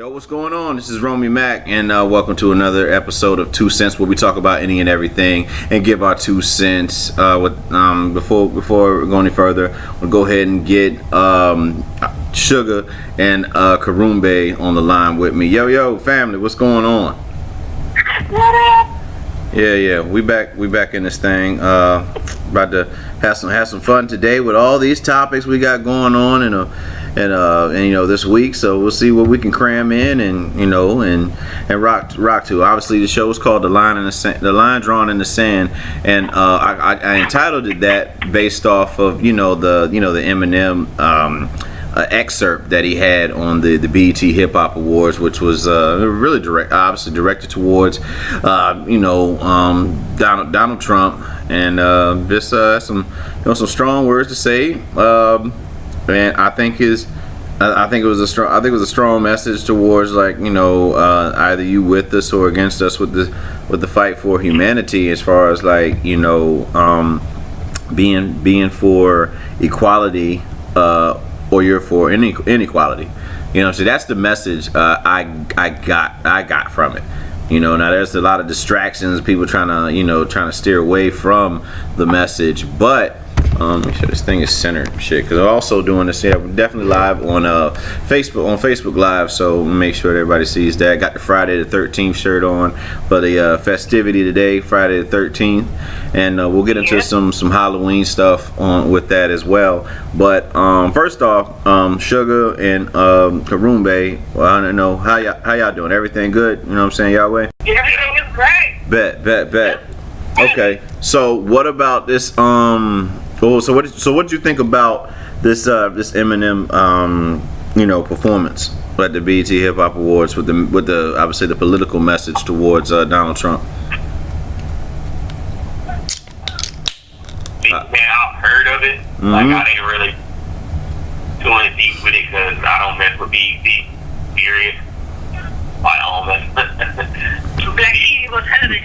Yo, what's going on? This is Romy Mac, and welcome to another episode of 2 Cents, where we talk about any and everything and give our 2 cents. Before we go any further, we'll go ahead and get Sugar and Karumbe on the line with me. Yo, family, what's going on? Yeah, we back in this thing. About to have some fun today with all these topics we got going on and this week. So we'll see what we can cram in and rock to. Obviously, the show is called The Line Drawn in the Sand, and I entitled it that based off of the Eminem excerpt that he had on the BET Hip Hop Awards, which was really obviously directed towards Donald Trump, and just some strong words to say, and I think it was a strong message towards either you with us or against us with the fight for humanity, as far as being for equality or you're for inequality. So that's the message I got from it. Now there's a lot of distractions, people trying to steer away from the message, but make sure this thing is centered, because I'm also doing this. Yeah, we're definitely live on Facebook Live, so make sure that everybody sees that. Got the Friday the 13th shirt on for the festivity today, Friday the 13th, and we'll get into some Halloween stuff with that as well. But first off, Sugar and Karumbe, well, I don't know how y'all doing. Everything good? You know what I'm saying, Yahweh? Everything is great. Bet. Okay, so what about this? So what did you think about this Eminem performance at the BET Hip Hop Awards with the obviously the political message towards Donald Trump? Man, I've heard of it. Mm-hmm. Like, I didn't really go in deep with it because I don't mess with BET. Period. I don't mess.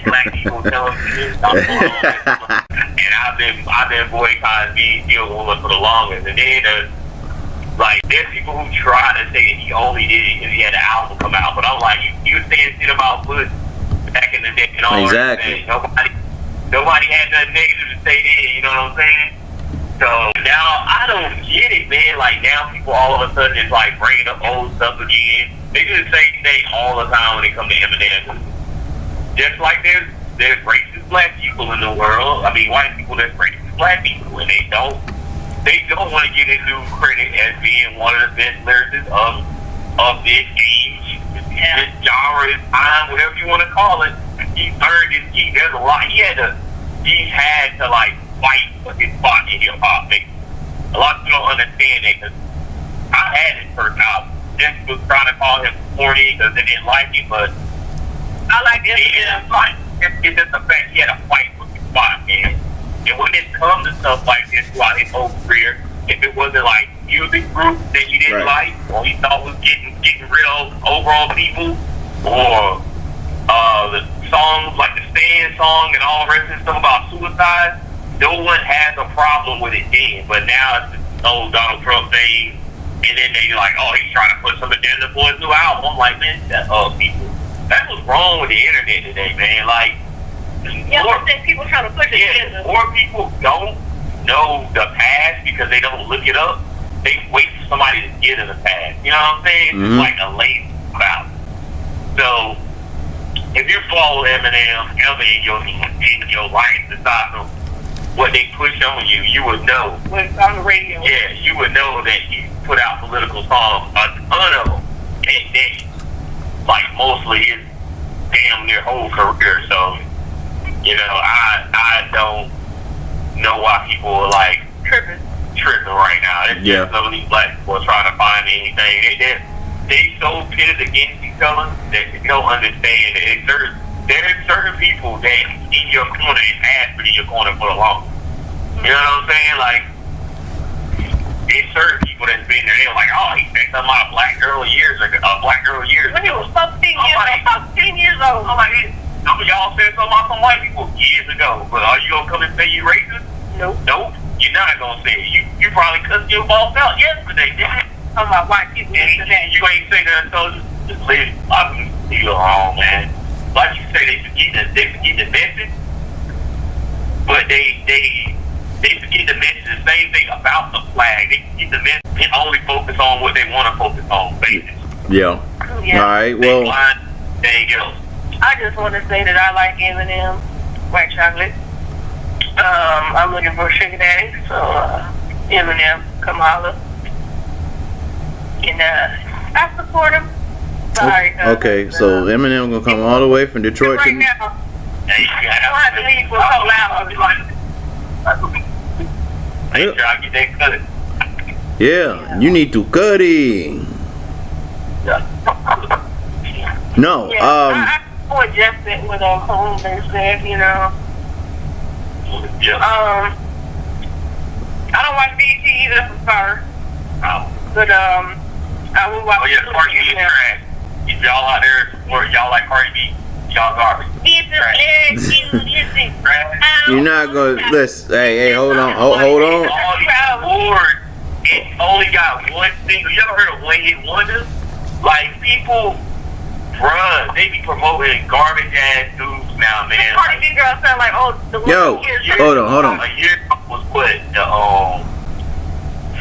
Black people television. And I've been boycotting BET for the longest. And then there's people who try to say that he only did it because he had an album come out. But I'm like, you were saying shit about Bush back in the day and all exactly. that. Nobody had nothing negative to say then, you know what I'm saying? So now I don't get it, man. Like, now people all of a sudden is like bringing up old stuff again. They do the same thing all the time when it comes to Eminem. Just like there's racist black people in the world. I mean, white people, there's racist black people, and they don't want to get into credit as being one of the best lyricists of this age, this genre, this time, whatever you want to call it. He's earned his keep. There's a lot. He had to fight for his spot in hip hop. A lot of people don't understand that, because I had his first album. Just was trying to call him corny because they didn't like him, but I like it. It's just the fact he had to fight for his spot, man. And when it comes to stuff like this throughout his whole career, if it wasn't like music groups that he didn't like, or he thought was getting rid of overall people, or the songs like the Stand song and all the rest of the stuff about suicide, no one has a problem with it then. But now it's this old Donald Trump thing, and then they like, oh, he's trying to put some agenda for his new album. I'm like, man, shut up, people. That's what's wrong with the internet today, man. Like, people trying to push agenda. More people don't know the past because they don't look it up. They wait for somebody to get in the past. You know what I'm saying? Mm-hmm. It's like a late about. So if you follow Eminem ever in your life, aside from what they push on you, you would know. When it's on the radio. Yeah, you would know that he put out political songs, a ton of them, and like mostly his damn near whole career. So, I don't know why people are like tripping right now. It's just some of these black people are trying to find anything. They so pitted against each other that they don't understand that there are certain people that in your corner and has been in your corner for the longest. You know what I'm saying? Like, there's certain people that's been there. They're like, oh, he said something about a black girl years ago. When he was 15 years old. I'm like, some of y'all said something about some white people years ago, but are you gonna come and say you racist? Nope. You're not gonna say it. You probably cussed your boss out yesterday, didn't you? Talking about white people. You ain't say that. So Just leave. I can leave it alone, man. Like you say, they forget the message, but they forget the message. The same thing about the flag. They forget the message and only focus on what they want to focus on, basically. Yeah. Yeah. All right. They Well. blind anything else. I just want to say that I like Eminem, white chocolate. I'm looking for a sugar daddy, so Eminem, come holla. And I support him. Sorry. Okay. So Eminem gonna come all the way from Detroit right to. now, Hey, you I don't have to leave for a couple hours. make sure I get that cut. Yeah. You need to cut it. Yeah. No. Yeah, I support Justin with home they said, you know. Yeah. I don't watch BET either from first, Oh. but I will watch. Oh yeah, Cardi B is trash. If y'all out there, or y'all like Cardi B, y'all garbage. Trash. You're not gonna listen. Hey, hold on. Hold on. All these awards, it only got one single. You ever heard of One Hit Wonders? Like people, bruh, they be promoting garbage ass dudes now, man. Cardi B girl sound like the one Yo, who hears hold on. A year ago was what the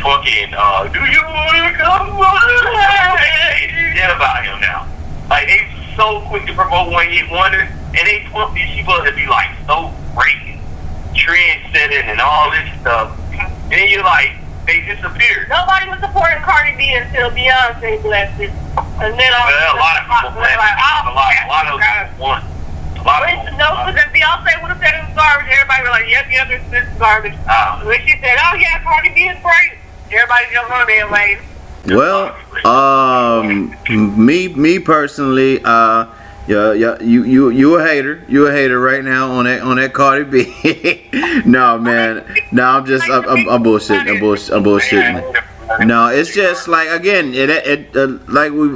fucking do you wanna come on? Yeah, about him now. Like they so quick to promote One Hit Wonder, and they want these people to be like so great, trend setting, and all this stuff. And you're like, they disappeared. Nobody was supporting Cardi B until Beyonce blessed it. And then all Well, a lot of people blessed it. A lot of them won. A lot of them. No, because Beyonce would have said it was garbage. Everybody was like, yep, this is garbage. When she said, oh yeah, Cardi B is great, everybody jumped on there like. Well, me personally, yeah, you a hater. You a hater right now on that Cardi B. No, man. No, I'm bullshitting. I'm bullshitting. No, it's just like again, like we've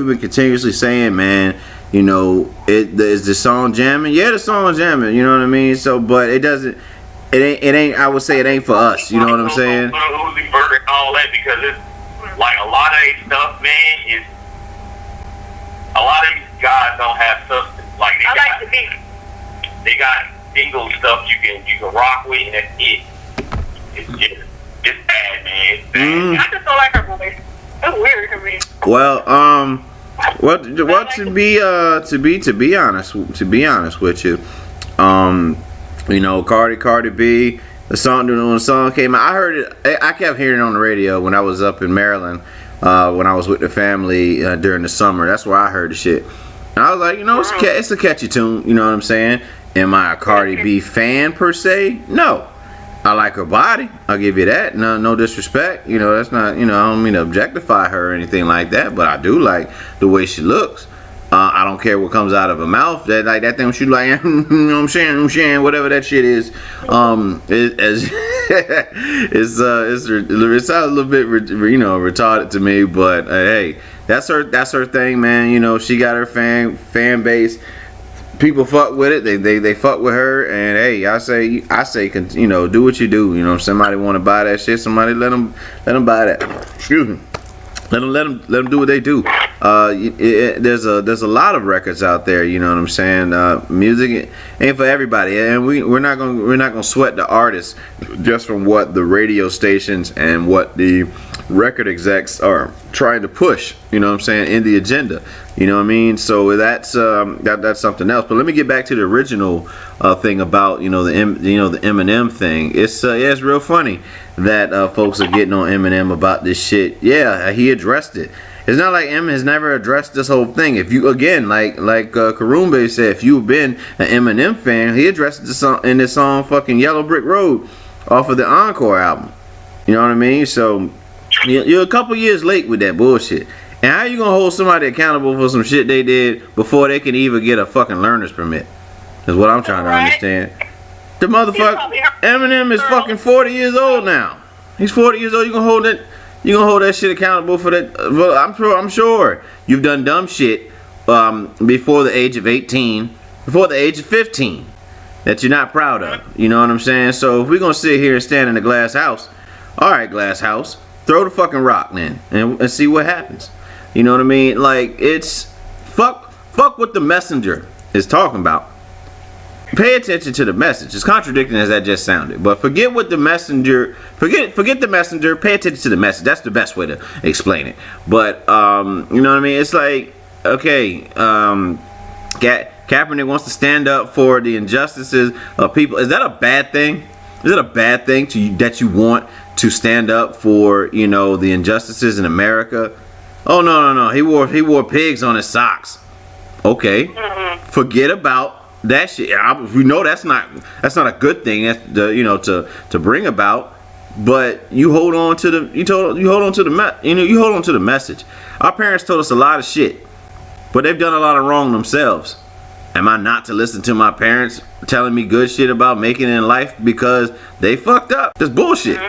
been continuously saying, man. You know, is the song jamming? Yeah, the song's jamming. You know what I mean? So, but it doesn't. It ain't. I would say it ain't for us. You know what I'm saying? Uzi Vert and all that, because it's like a lot of these stuff, man. Is a lot of these guys don't have substance. Like I like the beat. they got single stuff you can rock with, and that's it. It's bad, man. It's bad. I just don't like her voice. It's weird to me. Well, to be honest with you, you know, Cardi B, the song when the song came out, I heard it. I kept hearing it on the radio when I was up in Maryland, when I was with the family during the summer. That's where I heard the shit. And I was like, you know, it's a catchy tune. You know what I'm saying? Am I a Cardi B fan per se? No. I like her body. I'll give you that. No disrespect. You know, that's not. You know, I don't mean to objectify her or anything like that. But I do like the way she looks. I don't care what comes out of her mouth. That like that thing she like, you know what I'm saying, whatever that shit is. It sounds a little bit retarded to me, but hey, that's her thing, man. You know, she got her fan base. People fuck with it. They fuck with her, and hey, I say, you know, do what you do. You know, if somebody want to buy that shit, somebody let them buy that. Excuse me. Let them do what they do. There's a lot of records out there. You know what I'm saying? Music ain't for everybody, and we're not gonna sweat the artists just from what the radio stations and what the record execs are trying to push. You know what I'm saying, in the agenda. You know what I mean? So that's something else. But let me get back to the original thing about the Eminem thing. It's real funny that folks are getting on Eminem about this shit. Yeah, he addressed it. It's not like Eminem has never addressed this whole thing. If you again, like Karumbe said, if you've been an Eminem fan, he addressed this song in this song "Fucking Yellow Brick Road" off of the Encore album. You know what I mean? So you're a couple years late with that bullshit. And how you gonna hold somebody accountable for some shit they did before they can even get a fucking learner's permit? Is what I'm trying to understand. The motherfucker Eminem is fucking 40 years old now. He's 40 years old. You gonna hold that shit accountable for that? Well, I'm sure you've done dumb shit before the age of 18, before the age of 15 that you're not proud of. You know what I'm saying? So if we're gonna sit here and stand in the glass house, all right, glass house, throw the fucking rock then and see what happens. You know what I mean? Like, it's fuck what the messenger is talking about. Pay attention to the message. As contradicting as that just sounded, but forget what the messenger. Forget the messenger. Pay attention to the message. That's the best way to explain it. But you know what I mean? It's like, okay, Kaepernick wants to stand up for the injustices of people. Is that a bad thing? Is it a bad thing that you want to stand up for, you know, the injustices in America? Oh no. He wore pigs on his socks. Okay, forget about that shit. We know that's not a good thing. That's to bring about. But you hold on to the message. Our parents told us a lot of shit, but they've done a lot of wrong themselves. Am I not to listen to my parents telling me good shit about making it in life because they fucked up? That's bullshit.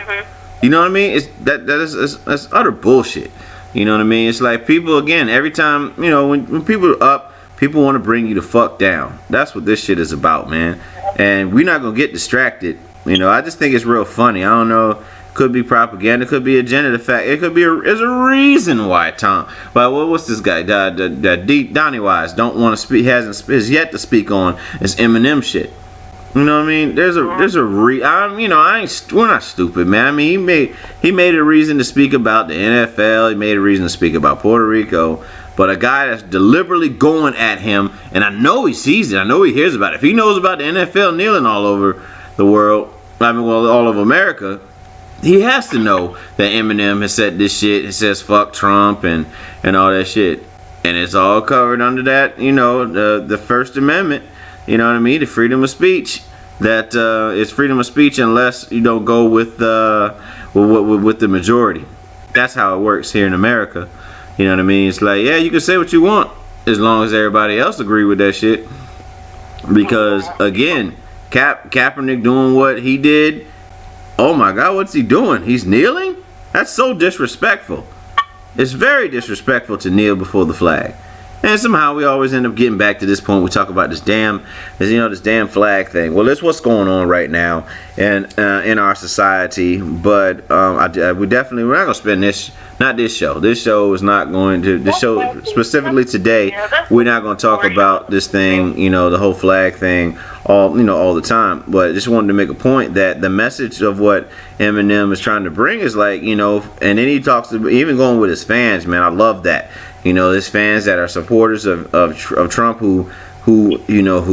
You know what I mean? That's utter bullshit. You know what I mean? It's like people, again, every time, you know, when people are up, people want to bring you the fuck down. That's what this shit is about, man. And we're not going to get distracted. You know, I just think it's real funny. I don't know. Could be propaganda. Could be agenda. The fact it could be there's a reason why what's this guy? Donnie Wise don't want to speak. Has yet to speak on is Eminem shit. You know what I mean? We're not stupid, man. I mean, he made a reason to speak about the NFL. He made a reason to speak about Puerto Rico. But a guy that's deliberately going at him, and I know he sees it. I know he hears about it. If he knows about the NFL kneeling all over the world, all over America, he has to know that Eminem has said this shit. It says fuck Trump and all that shit. And it's all covered under that, you know, the First Amendment. You know what I mean? The freedom of speech. That it's freedom of speech unless you don't go with the majority. That's how it works here in America. You know what I mean? It's like, yeah, you can say what you want as long as everybody else agree with that shit. Because again, Kaepernick doing what he did. Oh my God, what's he doing? He's kneeling? That's so disrespectful. It's very disrespectful to kneel before the flag. And somehow we always end up getting back to this point. We talk about this damn flag thing. Well, that's what's going on right now in our society. But we're not going to spend this show. This show is not going to. This show specifically today, we're not going to talk about this thing. You know, the whole flag thing, all the time. But I just wanted to make a point that the message of what Eminem is trying to bring is like, you know, and then he talks to even going with his fans. Man, I love that. You know, there's fans that are supporters of Trump who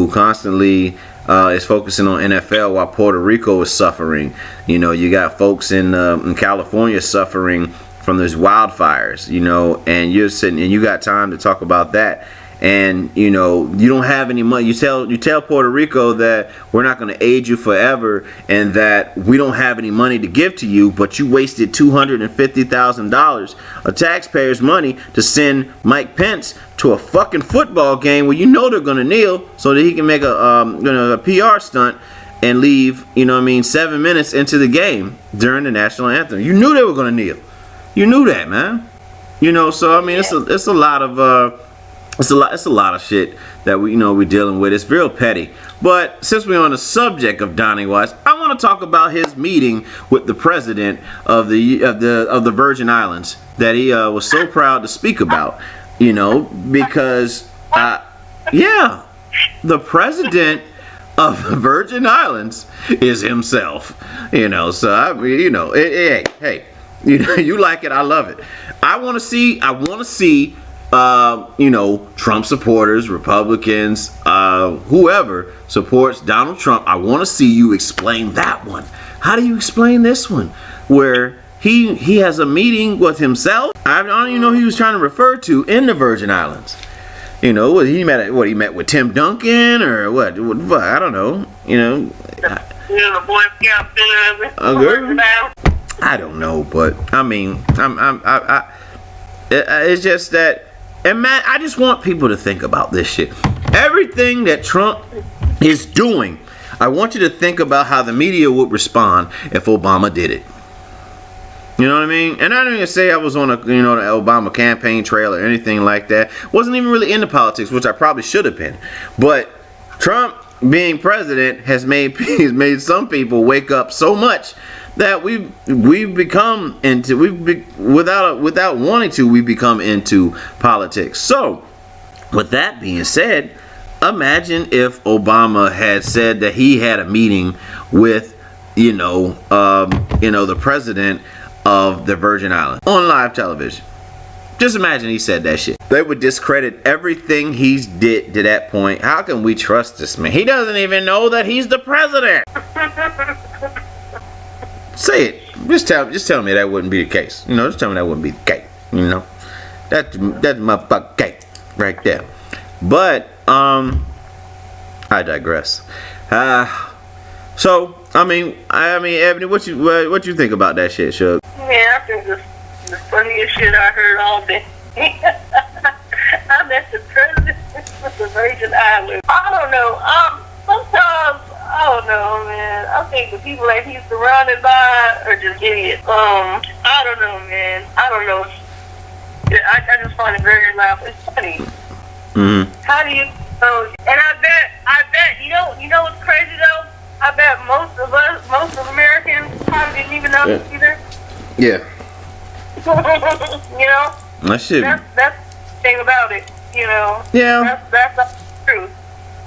constantly is focusing on NFL while Puerto Rico is suffering. You know, you got folks in California suffering from these wildfires. You know, and you're sitting and you got time to talk about that. And you know, you don't have any money. You tell Puerto Rico that we're not going to aid you forever, and that we don't have any money to give to you. But you wasted $250,000 of taxpayers' money to send Mike Pence to a fucking football game where you know they're going to kneel so that he can make a PR stunt and leave. You know what I mean? 7 minutes into the game during the national anthem, you knew they were going to kneel. You knew that, man. You know, so I mean, it's a lot of. It's a lot of shit that we're dealing with. It's real petty. But since we're on the subject of Donnie Wise, I want to talk about his meeting with the president of the Virgin Islands that he was so proud to speak about. You know, because the president of the Virgin Islands is himself. You know, so I mean, you know, hey, you like it, I love it. I want to see. Trump supporters, Republicans, whoever supports Donald Trump, I want to see you explain that one. How do you explain this one? Where he has a meeting with himself? I don't even know who he was trying to refer to in the Virgin Islands. You know, he met with Tim Duncan or what? I don't know. You know, the Boy Scout I don't know, but I mean, it's just that. And man, I just want people to think about this shit. Everything that Trump is doing, I want you to think about how the media would respond if Obama did it. You know what I mean? And I don't even say I was on the Obama campaign trail or anything like that. Wasn't even really into politics, which I probably should have been. But Trump being president has made some people wake up so much that we've become into without wanting to, we become into politics. So with that being said, imagine if Obama had said that he had a meeting with the president of the Virgin Islands on live television. Just imagine he said that shit. They would discredit everything he's did to that point. How can we trust this man? He doesn't even know that he's the president. Say it. Just tell me that wouldn't be the case. Just tell me that wouldn't be the case. That's motherfucking cake right there. But I digress. So I mean, Ebony, what you think about that shit, Shug? Man, I think the funniest shit I heard all day. I met the president of the Virgin Islands. I don't know. Sometimes, I don't know, man. I think the people that he's surrounded by are just idiots. I don't know, man. I don't know. I just find it very loud. It's funny. Mm-hmm. How do you know? And I bet, you know what's crazy though? I bet most of Americans probably didn't even know this either. Yeah. That shit. That's the thing about it, Yeah. That's the truth.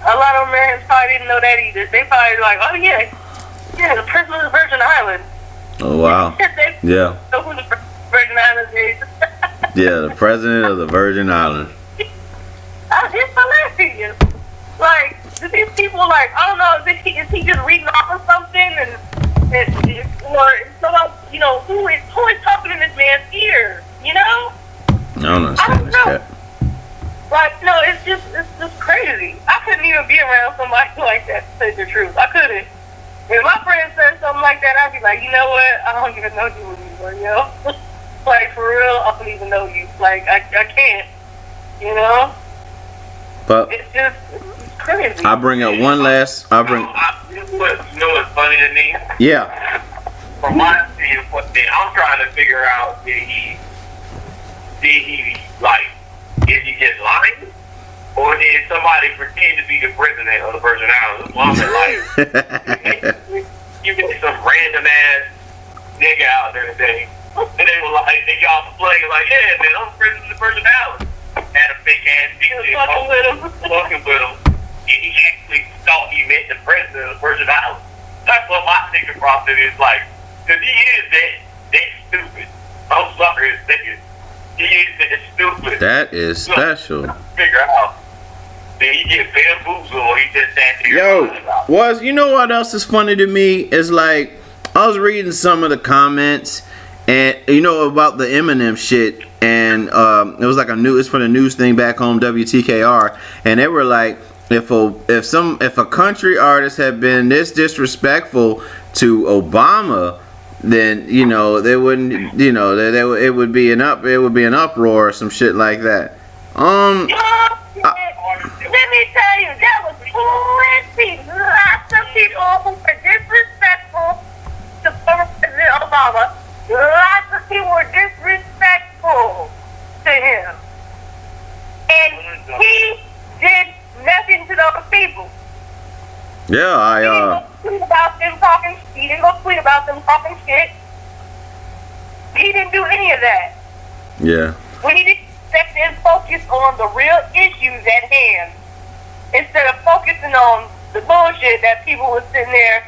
A lot of Americans probably didn't know that either. They probably like, oh yeah, the president of the Virgin Islands. Oh wow. Yeah. Know who the Virgin Islands is. Yeah, the president of the Virgin Islands. It's hilarious. Like, do these people like, I don't know, is he just reading off of something or somebody, who is talking in this man's ear, I don't understand this cat. Like, no, it's just crazy. I couldn't even be around somebody like that, to tell the truth. I couldn't. If my friend said something like that, I'd be like, you know what? I don't even know you anymore, Like, for real, I don't even know you. Like, I can't, But it's just crazy. I bring up one last. You know what's funny to me? Yeah. From my standpoint, I'm trying to figure out, is he just lying? Or did somebody pretend to be the president of the Virgin Islands? Well, you get some random ass nigga out there today, and they were like, they got off the plane like, yeah, man, I'm the president of the Virgin Islands. Had a fake ass picture fucking with him. And he actually thought he meant the president of the Virgin Islands. That's what my thinking process is like. Because he is that stupid. I'm sorry to say it. He is that stupid. That is special. Figure out. Did he get bamboozled or he just sat there? Yo, you know what else is funny to me? Is like, I was reading some of the comments and about the Eminem shit, and it was like it's for the news thing back home, WTKR, and they were like, if a country artist had been this disrespectful to Obama, then they wouldn't, it would be an uproar or some shit like that. Let me tell you, that was plenty. Lots of people who were disrespectful to President Obama. Lots of people were disrespectful to him. And he did nothing to those people. Yeah, He didn't go tweet about them talking shit. He didn't do any of that. Yeah. When he didn't step in, focus on the real issues at hand, instead of focusing on the bullshit that people were sitting there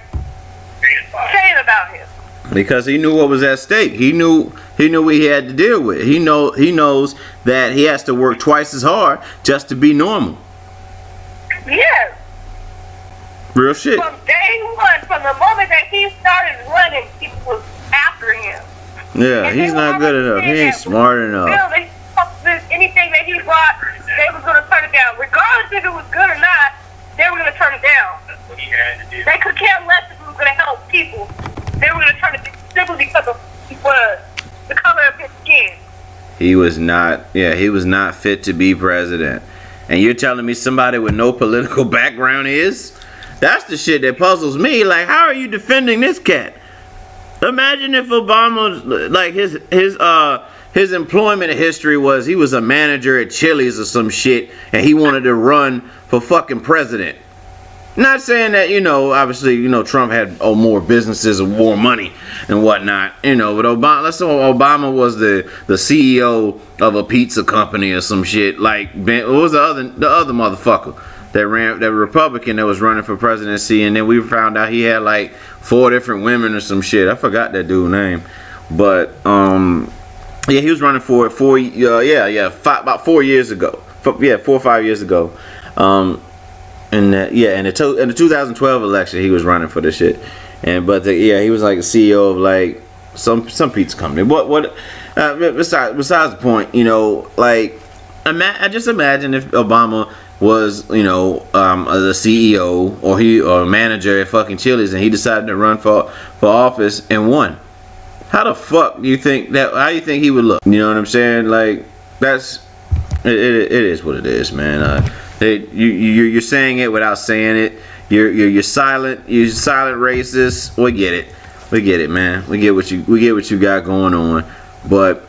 saying about him. Because he knew what was at stake. He knew what he had to deal with. He knows that he has to work twice as hard just to be normal. Yes. Real shit. From day one, from the moment that he started running, people was after him. Yeah, he's not good enough. He ain't smart enough. Anything that he brought, they were going to turn it down. Regardless if it was good or not, they were going to turn it down. That's what he had to do. They could care less if it was going to help people. They were going to turn it down simply because of the color of his skin. He was not fit to be president. And you're telling me somebody with no political background is? That's the shit that puzzles me. Like, how are you defending this cat? Imagine if Obama, like, his employment history was he was a manager at Chili's or some shit, and he wanted to run for fucking president. Not saying that, obviously, Trump had more businesses and more money and whatnot, but Obama, let's say Obama was the CEO of a pizza company or some shit. Like, what was the other motherfucker that ran, that Republican that was running for presidency, and then we found out he had like 4 different women or some shit. I forgot that dude's name, but yeah, he was running for it about 4 years ago. 4 or 5 years ago. In the 2012 election, he was running for this shit, he was like a CEO of like some pizza company. Besides the point, I just imagine if Obama was the CEO or a manager at fucking Chili's, and he decided to run for office and won. How the fuck do you think that? How do you think he would look? You know what I'm saying? Like, that's it is what it is, man. You're saying it without saying it. You're silent. You're silent racist. We get it, man. We get what you got going on. But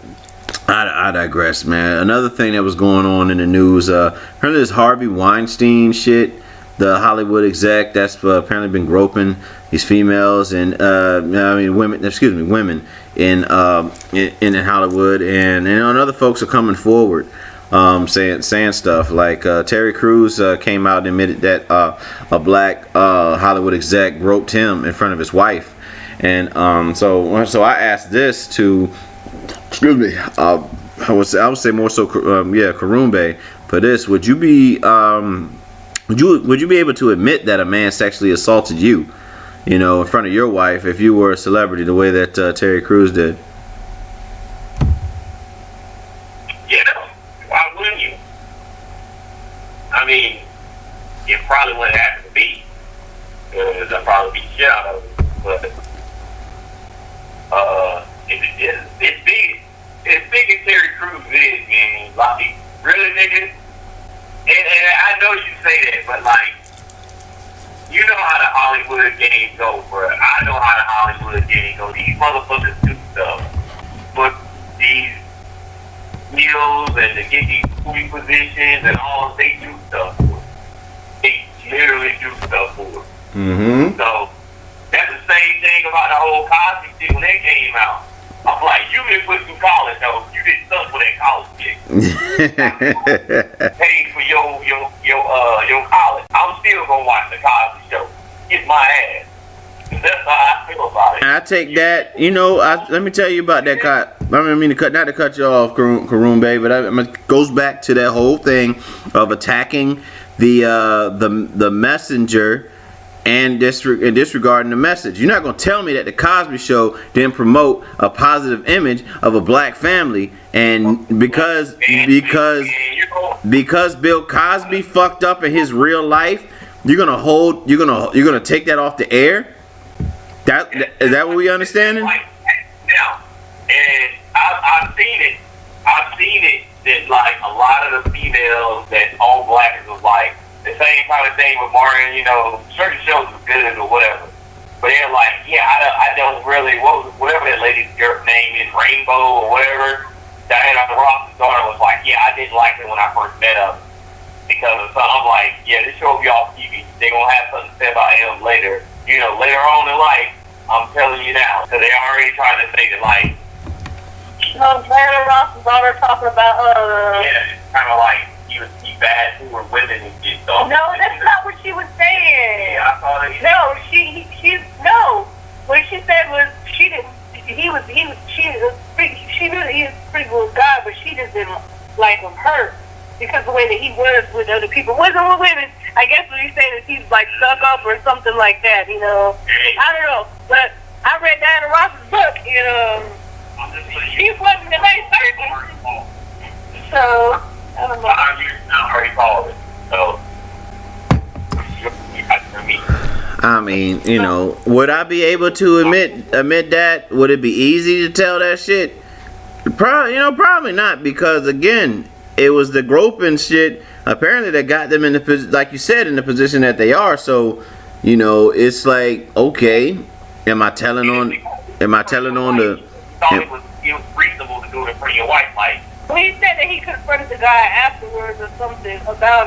I digress, man. Another thing that was going on in the news, apparently this Harvey Weinstein shit, the Hollywood exec that's apparently been groping these females and women in Hollywood, and other folks are coming forward. Saying stuff like Terry Crews came out and admitted that a black Hollywood exec groped him in front of his wife, and so I asked this to, I would say more so Karumbe for this. Would you be able to admit that a man sexually assaulted you, in front of your wife if you were a celebrity the way that Terry Crews did? I mean, it probably wouldn't happen to me, because I'd probably beat the shit out of it. But it's big. As big as Terry Crews is, man. Like, really, niggas. And I know you say that, but like, you know how the Hollywood game go, bro. I know how the Hollywood game go. These motherfuckers do stuff, but these meals and to get these movie positions and all, they do stuff for it. They literally do stuff for it. Mm-hmm. So that's the same thing about the whole Cosby shit when they came out. I'm like, you didn't put through college though. You didn't stuff for that college shit. Paid for your college. I'm still gonna watch the Cosby Show. Get my ass. That's how I feel about it. I take that. Let me tell you about that. Not to cut you off, Karumbe, but it goes back to that whole thing of attacking the messenger and disregarding the message. You're not gonna tell me that the Cosby Show didn't promote a positive image of a black family, and because Bill Cosby fucked up in his real life, you're gonna take that off the air. Is that what we understanding? Now, and I've seen it. That like a lot of the females that own black was like the same kind of thing with Martin. Certain shows are good or whatever, but they're like, I don't really whatever that lady's name is, Rainbow or whatever. Diana Ross's daughter was like, I didn't like her when I first met her because of something. I'm like, this show will be off TV. They're gonna have something to say about him later. Later on in life, I'm telling you now, because they already trying to say that, like, Diana Ross's daughter talking about, it's kind of like he bad for women and shit. So no, that's not what she was saying. Yeah, I thought it. No, no. What she said was she knew he was a pretty good guy, but she just didn't like him hurt because the way that he was with other people. Wasn't with women. I guess what he's saying is he's like stuck up or something like that, I don't know. But I read Diana Ross's book, she wasn't the nice person. So, I don't know. I already called it. So, you got to me. I mean, would I be able to admit that? Would it be easy to tell that shit? Probably not, because again, it was the groping shit apparently that got them in the, like you said, in the position that they are. So, it's like, okay, am I telling on the? It was reasonable to do it in front of your wife, like. Well, he said that he confronted the guy afterwards or something about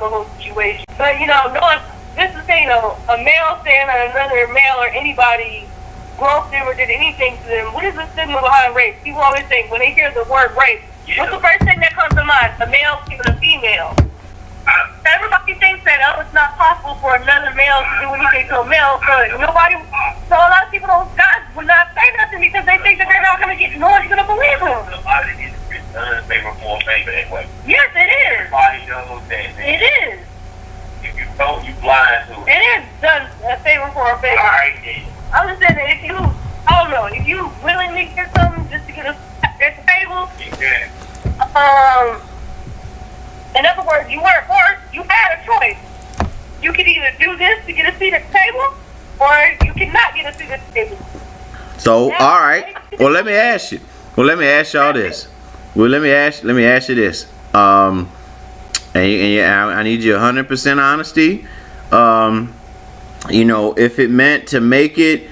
the whole situation. But knowing just to say, a male saying that another male or anybody groped them or did anything to them, what is the stigma behind rape? People always think when they hear the word rape, what's the first thing that comes to mind? A male killing a female. Everybody thinks that, it's not possible for another male to do anything to a male, so a lot of people guys would not say nothing because they think that they're not going to get, no one's going to believe them. Nobody is favor for a favor anyway. Yes, it is. Everybody knows that. It is. If you don't, you blind to it. It is done a favor for a favor. Alright, then. I'm just saying that if you willingly get something just to get at the table, Yeah. in other words, you weren't forced, you had a choice. You could either do this to get a seat at the table, or you cannot get a seat at the table. So, all right. Well, let me ask you. Well, let me ask y'all this. Well, let me ask you this. And I need your 100% honesty. If it meant to make it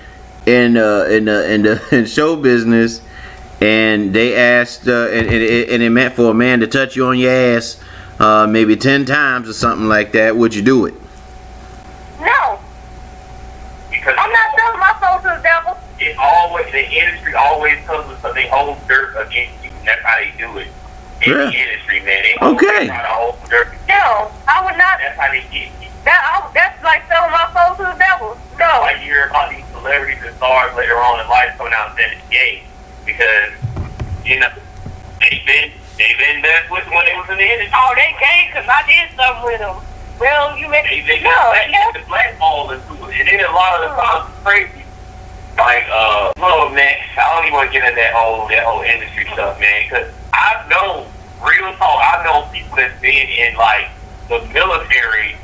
in show business, and they asked, and it meant for a man to touch you on your ass, maybe 10 times or something like that, would you do it? No. Because I'm not selling my soul to the devil. the industry always comes with something hold dirt against you. That's how they do it in the industry, man. They Okay. try to hold dirt. No, I would not. That's how they get you. That's like selling my soul to the devil. No. Like you hear about these celebrities and stars later on in life coming out and saying it's gay because they've been messed with when they was in the industry. Oh, they gay because I did something with them. Well, you make They got the blackball into it, and then a lot of the times it's crazy. Like, no, man, I don't even want to get into that whole industry stuff, man, because I've known, real talk, I've known people that's been in, like, the military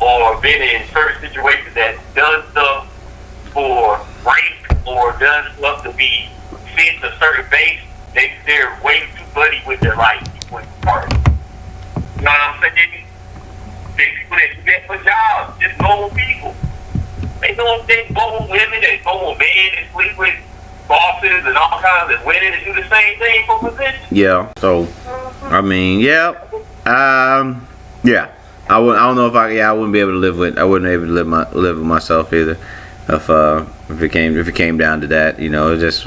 or been in certain situations that does stuff for rape or does stuff to be sent to a certain base. They're way too buddy with their life. You know what I'm saying? The people that do that for jobs, just normal people. They don't think normal women, they normal men that sleep with bosses and all kinds of women that do the same thing for positions. Yeah. So, I mean, yeah. Yeah. I don't know if I wouldn't be able to live with. I wouldn't be able to live with myself either. If it came down to that, just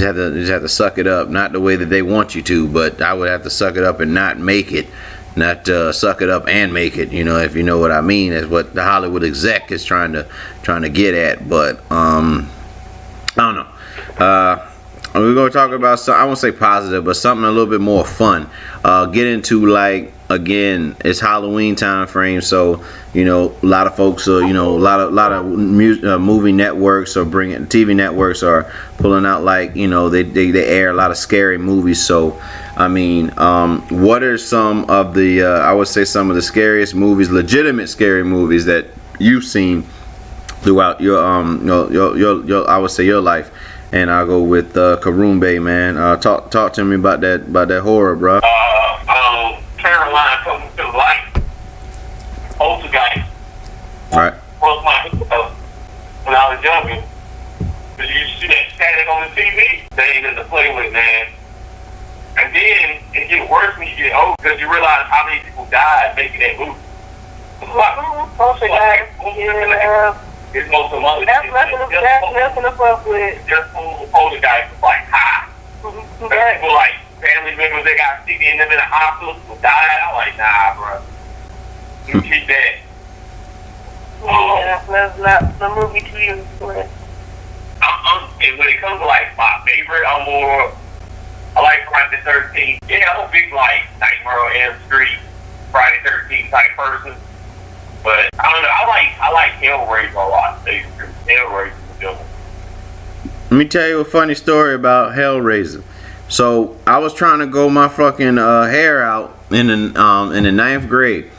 have to suck it up. Not the way that they want you to, but I would have to suck it up and not make it. Not suck it up and make it, if you know what I mean. Is what the Hollywood exec is trying to get at. But I don't know. We're gonna talk about something, I won't say positive, but something a little bit more fun. Get into, like, again, it's Halloween time frame, so a lot of folks are, a lot of movie networks or TV networks are pulling out, like, they air a lot of scary movies. So I mean, what are some of the I would say some of the scariest movies, legitimate scary movies that you've seen throughout your I would say your life? And I'll go with Karumbe, man. Talk to me about that horror, bro. Caroline told me to the light. Poltergeist. Right. Broke my hip when I was younger. Cause you see that static on the TV? They ain't in the play with, man. And then it gets worse when you get old because you realize how many people died making that movie. Poltergeist. It's most of them. That's nothing to fuck with. Just Poltergeist was like, ha. People like family members that got sick in them in the hospital died. I'm like, nah, bro. You keep that. Yeah, that's not the movie to you. And when it comes to like my favorite, I like Friday the 13th. Yeah, I'm a big like Nightmare on Elm Street, Friday the 13th type person. But I don't know. I like Hellraiser a lot. Hellraiser is good. Let me tell you a funny story about Hellraiser. So I was trying to grow my fucking hair out in the 9th grade,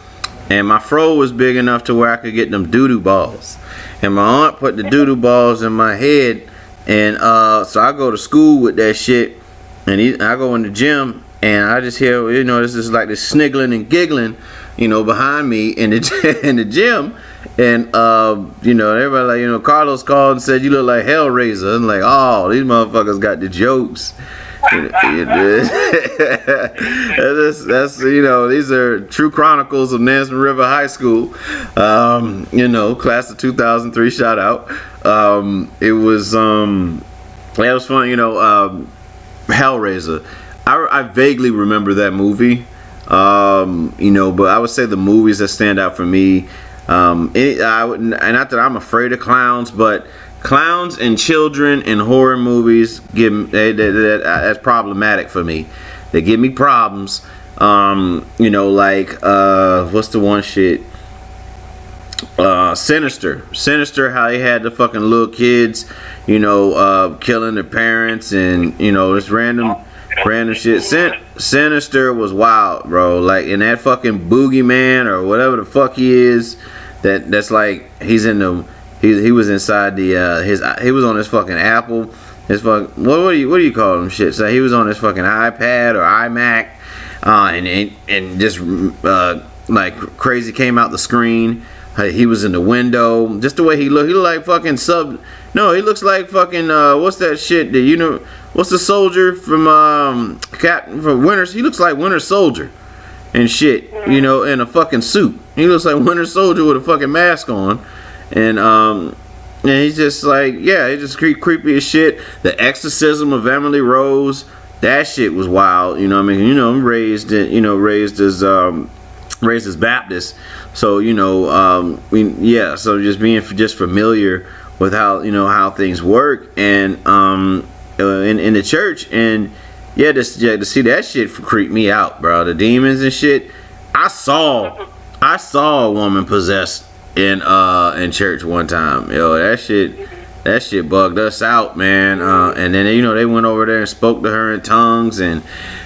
and my fro was big enough to where I could get them doo-doo balls. And my aunt put the doo-doo balls in my head, and so I go to school with that shit, and I go in the gym, and I just hear this is like this sniggling and giggling, behind me in the gym. And everybody like, Carlos called and said, you look like Hellraiser. I'm like, oh, these motherfuckers got the jokes. That's these are true chronicles of Nansemond River High School. Class of 2003, shout out. It was fun. Hellraiser. I vaguely remember that movie. But I would say the movies that stand out for me. Not that I'm afraid of clowns, but clowns and children in horror movies that's problematic for me. They give me problems. What's the one shit? Sinister, how they had the fucking little kids, killing their parents and this random shit. Sinister was wild, bro. Like in that fucking boogeyman or whatever the fuck he is, that's like he's in the. He was inside the he was on his fucking Apple, his fuck what do you call them shit? So he was on his fucking iPad or iMac, and just like crazy came out the screen. He was in the window. Just the way he looked like fucking No, he looks like fucking what's that shit? What's the soldier from Captain from Winter? He looks like Winter Soldier and shit. In a fucking suit. He looks like Winter Soldier with a fucking mask on. And he's just like, he's just creepy as shit. The Exorcism of Emily Rose, that shit was wild. I'm raised as Baptist, so so just being familiar with how things work and in the church, and to see that shit creep me out, bro. The demons and shit. I saw a woman possessed in church one time. That shit bugged us out, man. And then they went over there and spoke to her in tongues, and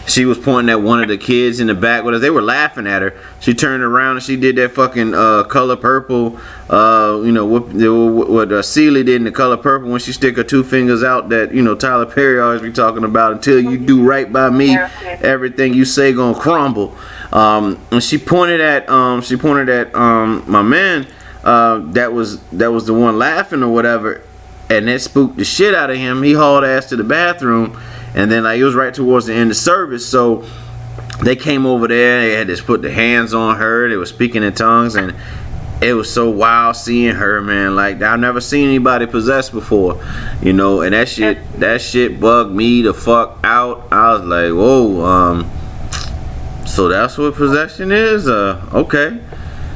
she was pointing at one of the kids in the back with us. They were laughing at her. She turned around and she did that fucking Color Purple. What Celie did in the Color Purple when she stick her two fingers out. That Tyler Perry always be talking about. Until you do right by me, everything you say gonna crumble. And she pointed at my man. That was the one laughing or whatever, and that spooked the shit out of him. He hauled ass to the bathroom, and then it was right towards the end of service, so they came over there. They had to put the hands on her. They were speaking in tongues, and it was so wild seeing her, man. Like I've never seen anybody possessed before, and that shit bugged me the fuck out. I was like, whoa, so that's what possession is, okay,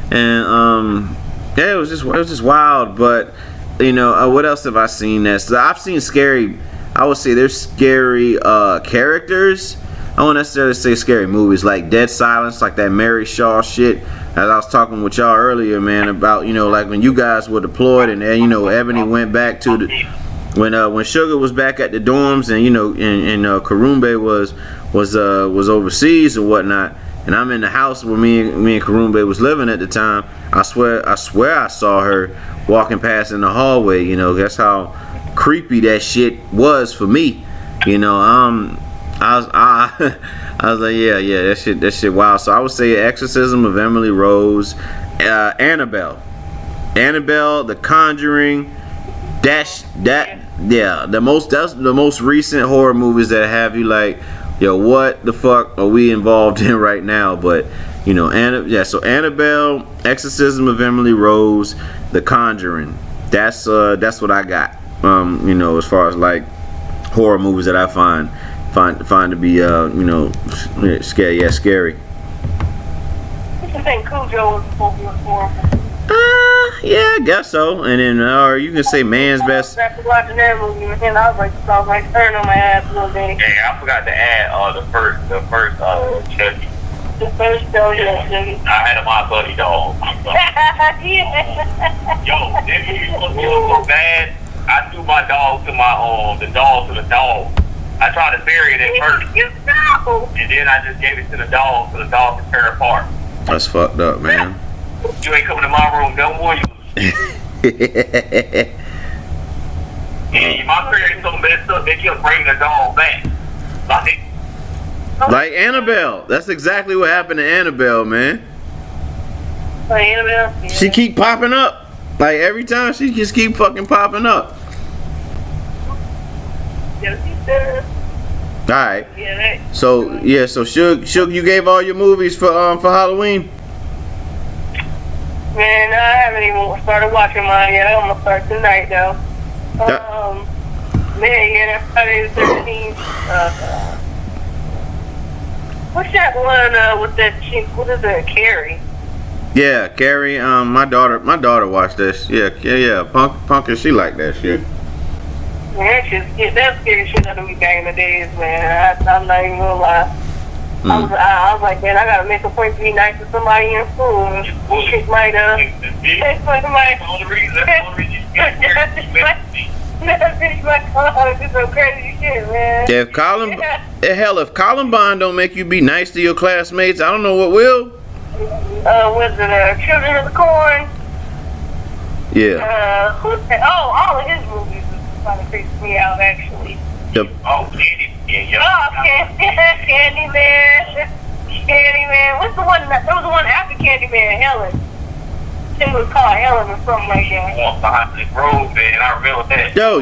and it was just wild. But what else have I seen? I've seen scary. I would say there's scary characters. I won't necessarily say scary movies like Dead Silence, like that Mary Shaw shit. As I was talking with y'all earlier, man, about like when you guys were deployed and Ebony went back to when Sugar was back at the dorms and Karumbe was overseas or whatnot, and I'm in the house where me and Karumbe was living at the time. I swear I saw her walking past in the hallway. That's how creepy that shit was for me. I was like, that shit wild. So I would say Exorcism of Emily Rose, Annabelle, The Conjuring. That's the most recent horror movies that have you like, what the fuck are we involved in right now? But so Annabelle, Exorcism of Emily Rose, The Conjuring. That's what I got. As far as like horror movies that I find to be scary. Yeah, scary. I think Cujo was supposed to be horrible. Yeah, I guess so. And then, or you can say Man's Best. After watching that movie, and I was like turning on my ass a little bit. Yeah, I forgot to add the first Chucky. The first show, Chucky. I had my buddy dog. Yo, this movie was so bad. I threw my dog to the dog. I tried to bury it at first. And then I just gave it to the dog so the dog could tear apart. That's fucked up, man. You ain't coming to my room no more. My parents so messed up, they kept bringing the dog back. Like Annabelle. That's exactly what happened to Annabelle, man. Like Annabelle? Yeah. She keep popping up. Like every time she just keep fucking popping up. Yes, she does. right. Yeah, that. So Suge, you gave all your movies for Halloween. Man, I haven't even started watching mine yet. I'm gonna start tonight though. Man, yeah, that's Friday the 13th. What's that one with that chick? What is that? Carrie. Yeah, Carrie. My daughter watched this. Yeah. Punkin, she liked that shit. Man, that scared shit out of me back in the days, man. I'm not even gonna lie. I was like, man, I gotta make a point to be nice to somebody in school. Shit might That's the only reason you get scared. That bitch might come out and do some crazy shit, man. If Columbine don't make you be nice to your classmates, I don't know what will. Was it Children of the Corn? Yeah. Who's that? Oh, all of his movies kind of freaks me out, actually. Oh, Candyman. Candyman. What's the one? There was the one after Candyman, Helen. It was called Helen or something like that. Behind the road, man. I remember that. Yo,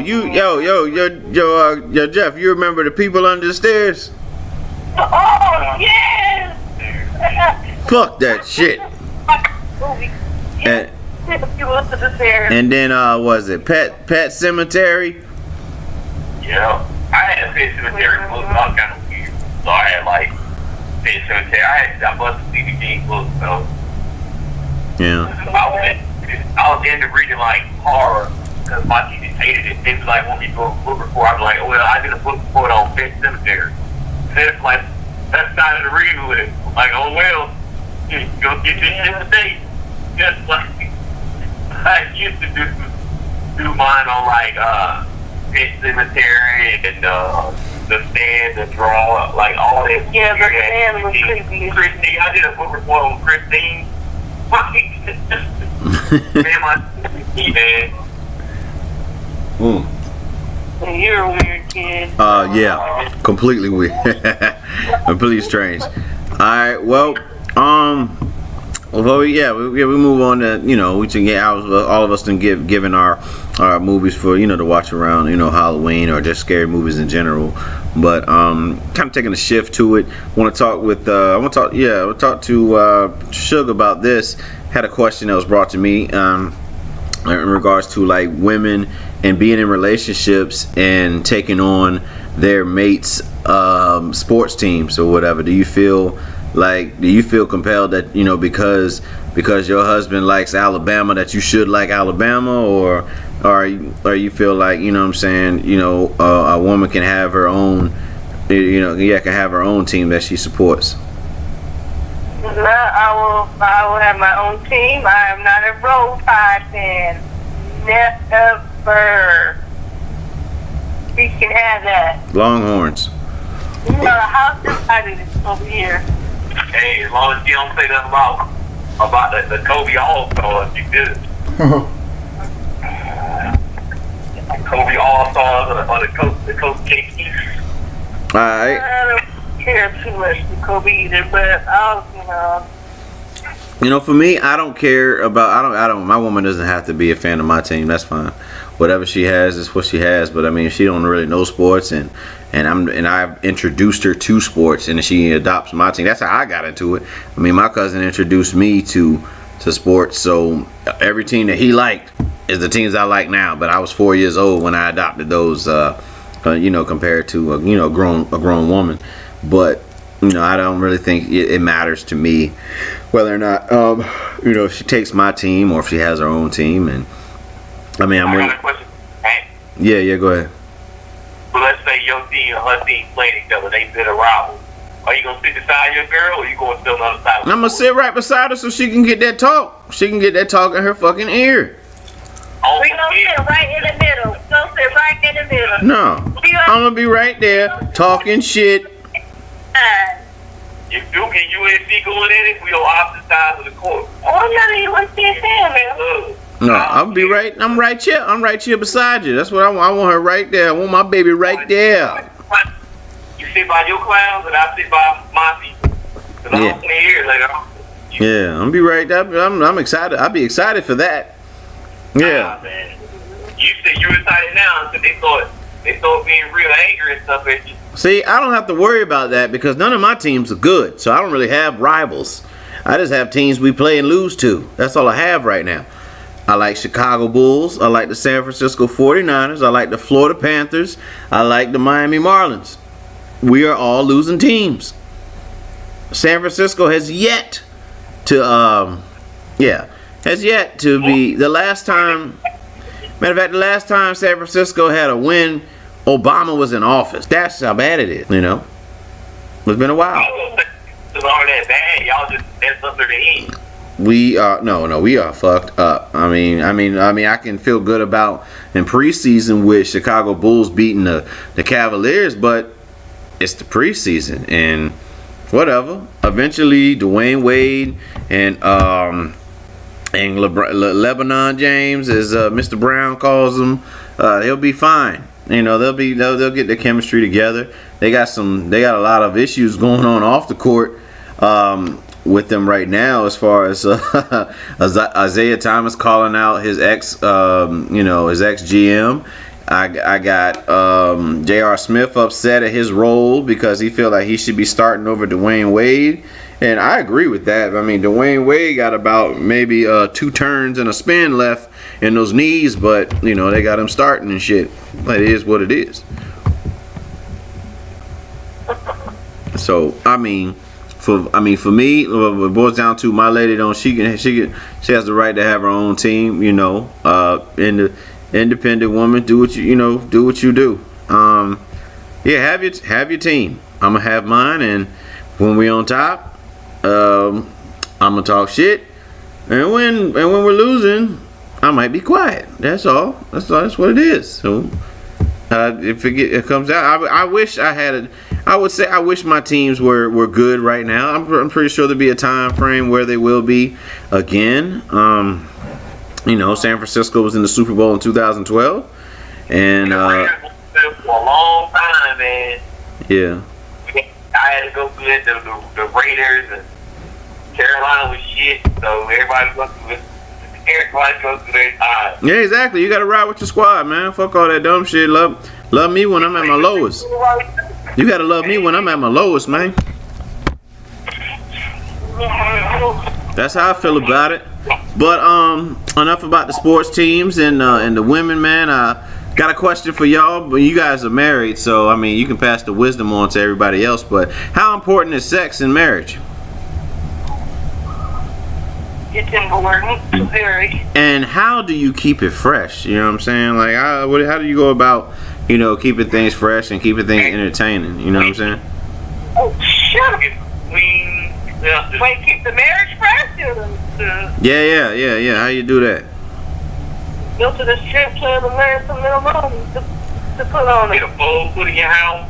Jeff, you remember the people under the stairs? Oh, yes! Fuck that shit. Movie. And, People under the stairs. and then was it Pet Cemetery? Yeah. I had a Pet Cemetery book. I was kind of weird. So I had like Pet Cemetery. I must see the game book, so. Yeah. I was into reading like horror because my teachers hated it. They was like, when we do a book report, I'm like, oh, well, I did a book report on Pet Cemetery. Then like, that's not to read with it. I'm like, oh well, go get this shit today. Just like I used to do mine on like Pet Cemetery and the Stand, the Draw, like all that. Yeah, the Stand was creepy. Christine, I did a book report on Christine. Man, You're a weird kid. Yeah, completely weird. Completely strange. All right, well, we move on to, we can get all of us can given our movies for to watch around Halloween or just scary movies in general. But kind of taking a shift to it. Want to talk with we'll talk to Suge about this. Had a question that was brought to me in regards to like women and being in relationships and taking on their mates' sports teams or whatever. Do you feel compelled that because your husband likes Alabama that you should like Alabama, or you feel like a woman can have her own can have her own team that she supports? I will have my own team. I am not a Roll Tide fan. Never. We can have that. Longhorns. How decided is over here. Hey, as long as you don't say nothing about the Kobe All-Stars, you good. Kobe All-Stars or the Coach K. Alright. I don't care too much for Kobe either, but for me, I don't care about. I don't. My woman doesn't have to be a fan of my team. That's fine. Whatever she has is what she has. But I mean, if she don't really know sports, and I've introduced her to sports, and she adopts my team. That's how I got into it. I mean, my cousin introduced me to sports, so every team that he liked is the teams I like now. But I was 4 years old when I adopted those. Compared to a grown woman. But I don't really think it matters to me whether or not if she takes my team or if she has her own team. And I mean, I got a question. Yeah, go ahead. Well, let's say your team and her team playing each other. They been a rival. Are you gonna sit beside your girl, or you gonna sit on the other side? I'm gonna sit right beside her so she can get that talk. She can get that talk in her fucking ear. We gonna sit right in the middle. We gonna sit right in the middle. No, I'm gonna be right there talking shit. If Duke and USC going at it, we on opposite sides of the court. Oh, none of you want to see a man. No, I'm right here. I'm right here beside you. That's what I want. I want her right there. I want my baby right there. You sit by your clowns, and I sit by my people. Cause I don't hear later. Yeah, I'm gonna be right there. I'm excited. I'll be excited for that. Yeah. Man. You said you're excited now because they thought they start being real angry and stuff at you. See, I don't have to worry about that because none of my teams are good, so I don't really have rivals. I just have teams we play and lose to. That's all I have right now. I like Chicago Bulls. I like the San Francisco 49ers. I like the Florida Panthers. I like the Miami Marlins. We are all losing teams. San Francisco has yet to, has yet to be the last time. Matter of fact, the last time San Francisco had a win, Obama was in office. That's how bad it is, you know. It's been a while. It's all that bad. Y'all just messed up their end. We are we are fucked up. I mean, I can feel good about in preseason with Chicago Bulls beating the Cavaliers, but it's the preseason and whatever. Eventually, Dwayne Wade and Lebanon James, as Mr. Brown calls them, they'll be fine. You know, they'll get their chemistry together. They got a lot of issues going on off the court with them right now, as far as Isaiah Thomas calling out his ex GM. I got J.R. Smith upset at his role because he feel like he should be starting over Dwayne Wade. And I agree with that. I mean, Dwayne Wade got about maybe 2 turns and a spin left in those knees, but you know they got him starting and shit. But it is what it is. So for me, it boils down to my lady. She has the right to have her own team. You know, independent woman. Do what you do. Have your team. I'm gonna have mine, and when we on top, I'm gonna talk shit, and when we're losing, I might be quiet. That's all. That's what it is. So if it comes out, I wish I had I would say I wish my teams were good right now. I'm pretty sure there'll be a time frame where they will be again. You know, San Francisco was in the Super Bowl in 2012, and for a long time, man. Yeah. I had to go good. The Raiders and Carolina was shit, so everybody goes through their time. Yeah, exactly. You gotta ride with your squad, man. Fuck all that dumb shit. Love me when I'm at my lowest. You gotta love me when I'm at my lowest, man. That's how I feel about it. But enough about the sports teams and the women, man. Got a question for y'all, but you guys are married, so I mean you can pass the wisdom on to everybody else. But how important is sex in marriage? It's important, very. And how do you keep it fresh? You know what I'm saying? Like, how do you go about, keeping things fresh and keeping things entertaining? You know what I'm saying? Oh, shut up. Wait, keep the marriage fresh? Yeah. How you do that? Go to the strip club and learn some little moves to put on it. Get a bowl put in your house.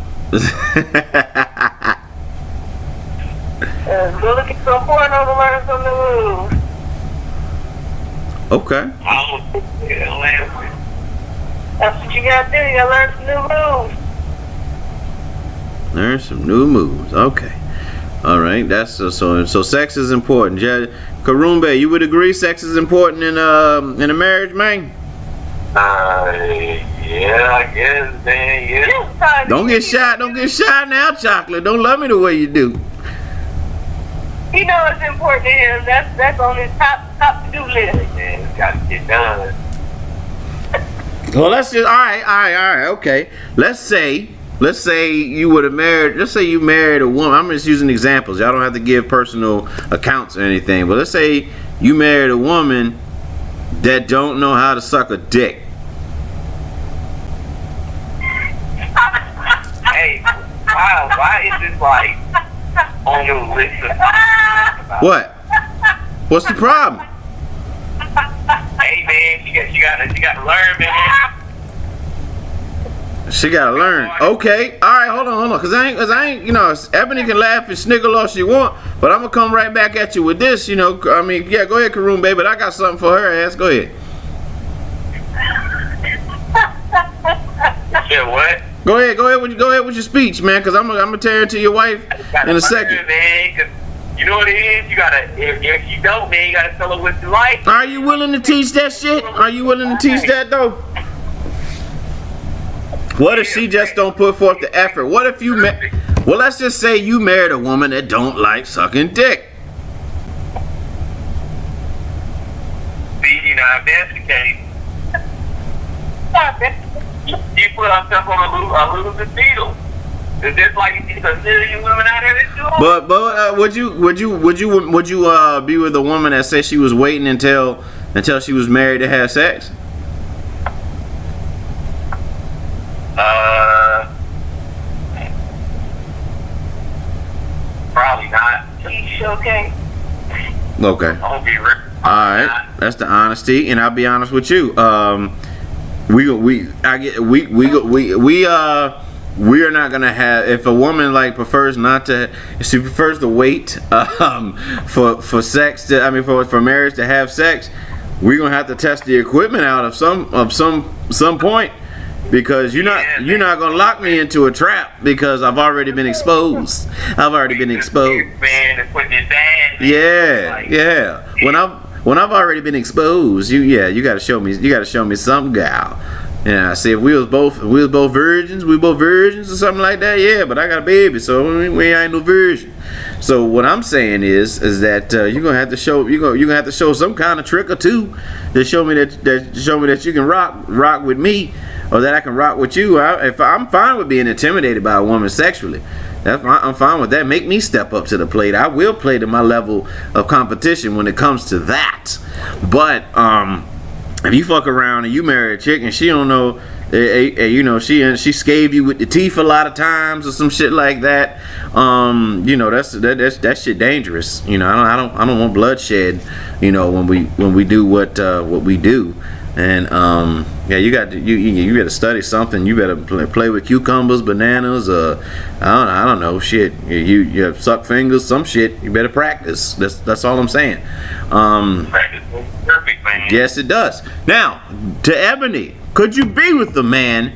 Go look at some porno to learn some new moves. Okay. That's what you gotta do. You gotta learn some new moves. Learn some new moves. Okay. All right. That's so sex is important. Karumbe, you would agree sex is important in a marriage, man? Yeah, I guess, man. Yeah. Don't get shot now, Chocolate. Don't love me the way you do. He knows it's important to him. That's on his top to-do list. Man, it's got to get done. Well, let's just all right. Okay. Let's say you would have married. Let's say you married a woman. I'm just using examples. Y'all don't have to give personal accounts or anything. But let's say you married a woman that don't know how to suck a dick. Hey, why is this like on your list of What? What's the problem? Hey man, she got to learn, man. She gotta learn. Okay. All right. Hold on. Cause I ain't. Ebony can laugh and sniggle all she want, but I'm gonna come right back at you with this. Yeah. Go ahead, Karoon, baby. But I got something for her ass. Go ahead. Yeah, what? Go ahead with your speech, man. Cause I'm gonna tear it to your wife in a second. Man, cause you know what it is. You gotta. If you don't, man, you gotta tell her what you like. Are you willing to teach that shit? Are you willing to teach that though? What if she just don't put forth the effort? What if you well, let's just say you married a woman that don't like sucking dick. See, you know, if that's the case, you put herself on a losing field. It's just like you see a million women out there that do it. But would you be with a woman that said she was waiting until she was married to have sex? Probably not. You sure can. Okay. I'll be real. All right, that's the honesty, and I'll be honest with you. We are not gonna have, if a woman like prefers not to, if she prefers to wait for sex to, I mean for marriage to have sex, we're gonna have to test the equipment out of some point, because you're not gonna lock me into a trap because I've already been exposed. Man, that's putting his dad. Yeah. When I've already been exposed, you gotta show me something, gal. Yeah, see, if we was both virgins or something like that, yeah, but I got a baby, so we ain't no virgin. So what I'm saying is that you're gonna have to show some kind of trick or two to show me that you can rock with me, or that I can rock with you. If I'm fine with being intimidated by a woman sexually, I'm fine with that. Make me step up to the plate. I will play to my level of competition when it comes to that. But if you fuck around and you marry a chick and she don't know, she scathed you with the teeth a lot of times or some shit like that, that shit dangerous. I don't want bloodshed. When we do what we do. And you got to study something. You better play with cucumbers, bananas, I don't know, shit. You have suck fingers, some shit. You better practice. That's all I'm saying. Practice makes perfect, man. Yes, it does. Now, to Ebony, could you be with the man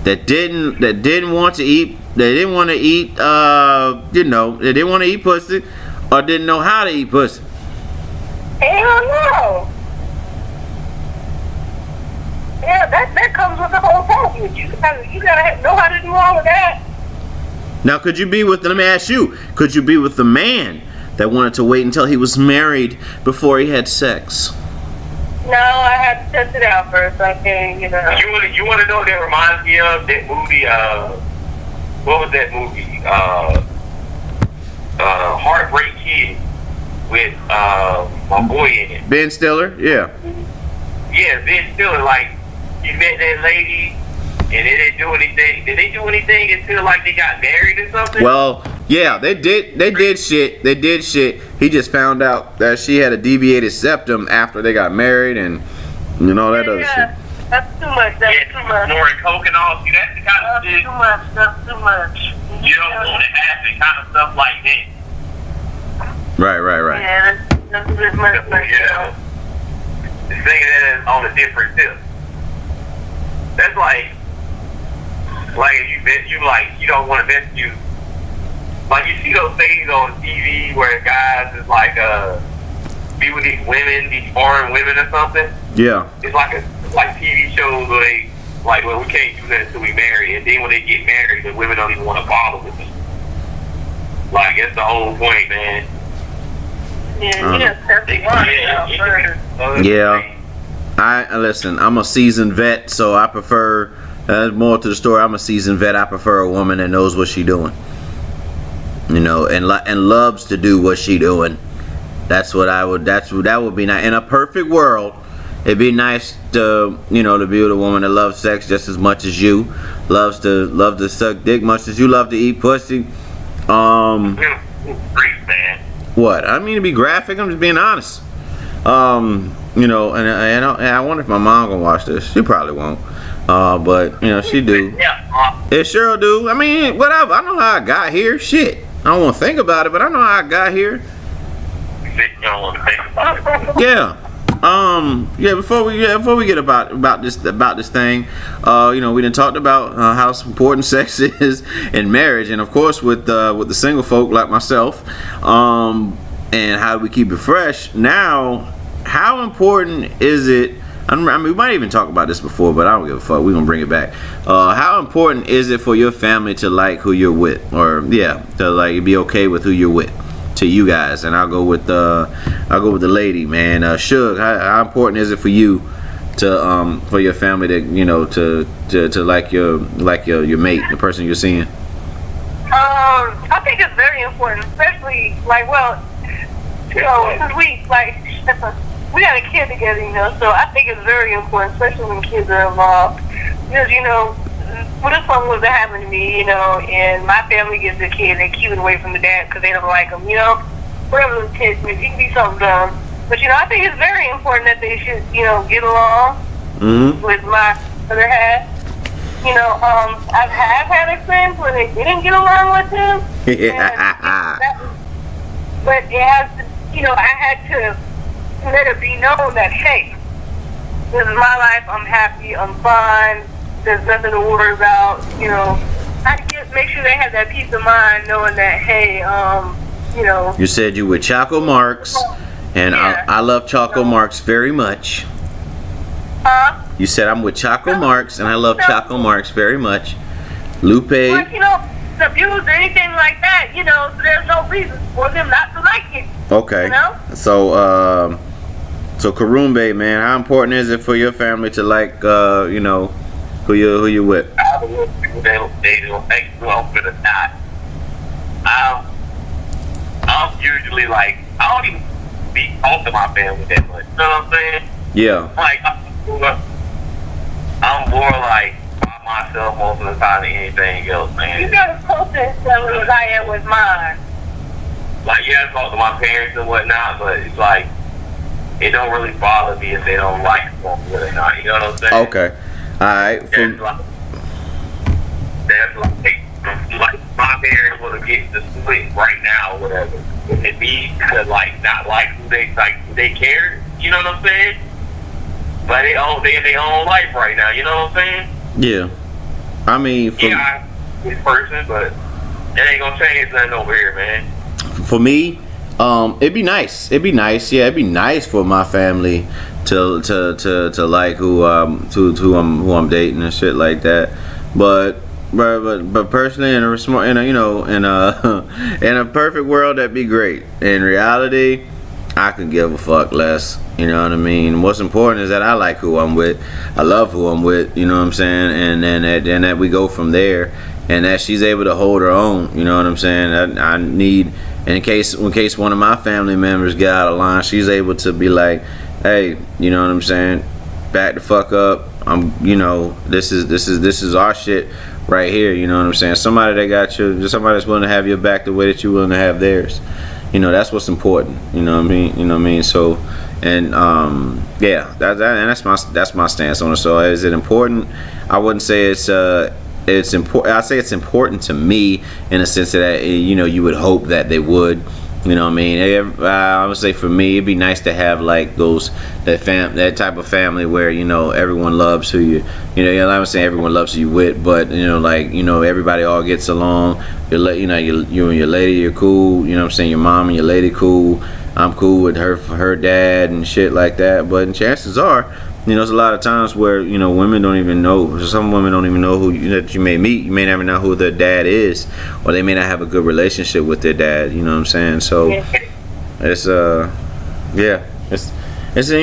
that didn't want to eat? They didn't want to eat. They didn't want to eat pussy, or didn't know how to eat pussy. Hell no. Yeah, that comes with the whole package. You gotta know how to do all of that. Now, could you be with? Let me ask you. Could you be with the man that wanted to wait until he was married before he had sex? No, I had to test it out first. I can't, You want to know what that reminds me of? That movie, what was that movie? Heartbreak Kid with my boy in it. Ben Stiller, yeah. Yeah, Ben Stiller, like, he met that lady and they didn't do anything. Did they do anything until like they got married or something? Well, yeah, they did shit. He just found out that she had a deviated septum after they got married and all that other shit. That's too much. That's too much. Snoring coke and all. See, that's the kind of shit. Too much. That's too much. You don't want to happen, kind of stuff like that. Right. Yeah, that's a bit much. Yeah. The thing that is on a different tip. That's like if you don't want to mess you. Like you see those things on TV where guys is like be with these women, these foreign women or something. Yeah. It's like TV shows where they like, well, we can't do that until we marry, and then when they get married, the women don't even want to bother with them. Like that's the whole point, man. Yeah, you just test the water out first. Yeah. Listen, I'm a seasoned vet, so I prefer. More to the story. I'm a seasoned vet. I prefer a woman that knows what she's doing. And loves to do what she doing. That would be nice. In a perfect world, it'd be nice to to be with a woman that loves sex just as much as you, loves to suck dick much as you love to eat pussy. Great, man. What? I mean to be graphic. I'm just being honest. And I wonder if my mom gonna watch this. She probably won't. But she do. Yeah. It sure do. I mean, whatever. I know how I got here. Shit. I don't want to think about it, but I know how I got here. You don't want to think about it. Yeah. Before we get about this thing, we done talked about how important sex is in marriage, and of course with the single folk like myself, and how we keep it fresh. Now, how important is it? I mean, we might even talk about this before, but I don't give a fuck. We're gonna bring it back. How important is it for your family to like who you're with, or to like be okay with who you're with, to you guys? And I'll go with the lady, man. Suge, how important is it for you to for your family to to like your mate, the person you're seeing? I think it's very important, especially since we got a kid together, so I think it's very important, especially when kids are involved. Because, what if something was to happen to me, and my family gets a kid, they keep it away from the dad because they don't like him, whatever the case may be, it can be something dumb. But, I think it's very important that they should, get along with my other half. I have had experience where they didn't get along with him. But it has to, I had to let it be known that, hey, this is my life, I'm happy, I'm fine, there's nothing to worry about, I just make sure they have that peace of mind knowing that, hey, You said you were Choco Marks, and yeah. I love Choco Marks very much. You said I'm with Choco Marks, and I love Choco Marks very much. Lupe. But, abuse or anything like that, so there's no reason for them not to like it. Okay. So Karumbe, man, how important is it for your family to like, who you with? They don't think well for the not. I'm usually like, I don't even talk to my family that much. You know what I'm saying? Yeah. Like, I'm more like by myself most of the time than anything else, man. You got as close to each other as I am with mine. Like, I talk to my parents and whatnot, but it's like, it don't really bother me if they don't like them or not. You know what I'm saying? Okay. Alright. That's like my parents would have get the split right now or whatever. And me to not like who they care, you know what I'm saying? But they in their own life right now, you know what I'm saying? Yeah. I mean, this person, but it ain't gonna change nothing over here, man. For me, it'd be nice. Yeah, it'd be nice for my family to like who I'm dating and shit like that. But personally, in a perfect world, that'd be great. In reality, I could give a fuck less. You know what I mean? What's important is that I like who I'm with. I love who I'm with. You know what I'm saying? And then that we go from there, and that she's able to hold her own. You know what I'm saying? I need, in case one of my family members get out of line, she's able to be like, hey, you know what I'm saying? Back the fuck up. This is our shit right here. You know what I'm saying? Somebody that got you, somebody that's willing to have your back the way that you're willing to have theirs. That's what's important. You know what I mean? So, and that's my stance on it. So, is it important? I wouldn't say it's important. I'd say it's important to me in a sense that you would hope that they would. You know what I mean? I would say for me, it'd be nice to have like that type of family where everyone loves who you. I would say everyone loves who you with, but everybody all gets along. You and your lady, you're cool. You know what I'm saying? Your mom and your lady cool. I'm cool with her dad and shit like that. But chances are, there's a lot of times where women don't even know. Some women don't even know that you may meet. You may never know who their dad is, or they may not have a good relationship with their dad. You know what I'm saying? So it's it's There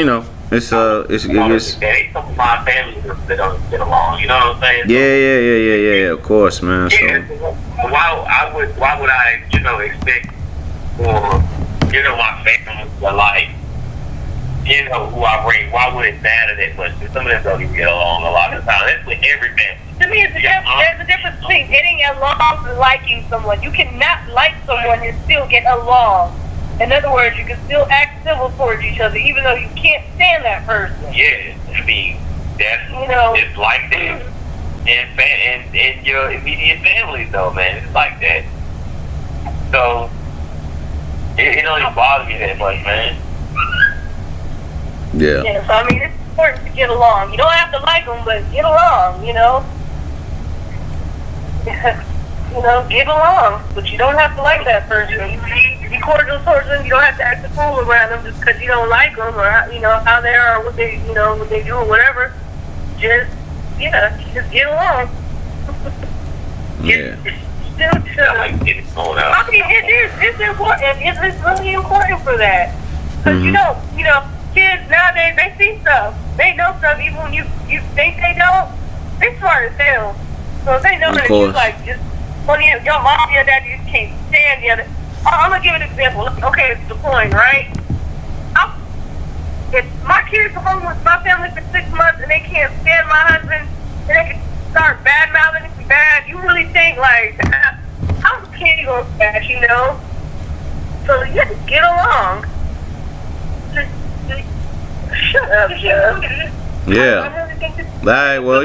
ain't some of my family that don't get along. You know what I'm saying? Yeah. Of course, man. Yeah. So. Why would I expect for my family to like who I bring? Why would it matter that much? Because some of them don't even get along a lot of the time. That's with every family. To me, there's a difference between getting along and liking someone. You cannot like someone and still get along. In other words, you can still act civil towards each other, even though you can't stand that person. Yeah, I mean, that's it's like that. And your immediate family, though, man, it's like that. So it don't even bother me that much, man. Yeah. Yeah. So I mean, it's important to get along. You don't have to like them, but get along. Get along, but you don't have to like that person. You cordial towards them. You don't have to act a fool around them just because you don't like them or how they are, or what they what they do or whatever. Just just get along. Yeah. Still, like getting thrown out. I mean, it's important. It's really important for that. Because kids nowadays, they see stuff. They know stuff even when you think they don't. They smart as hell. So if they know that you just one of your mom and your dad just can't stand the other. I'm gonna give an example. Okay, it's the point, right? If my kids are home with my family for 6 months and they can't stand my husband and they can start bad mouthing me bad, you really think how's the kid gonna bash, So just get along. Just shut up, Jeff. Yeah. All right. Well,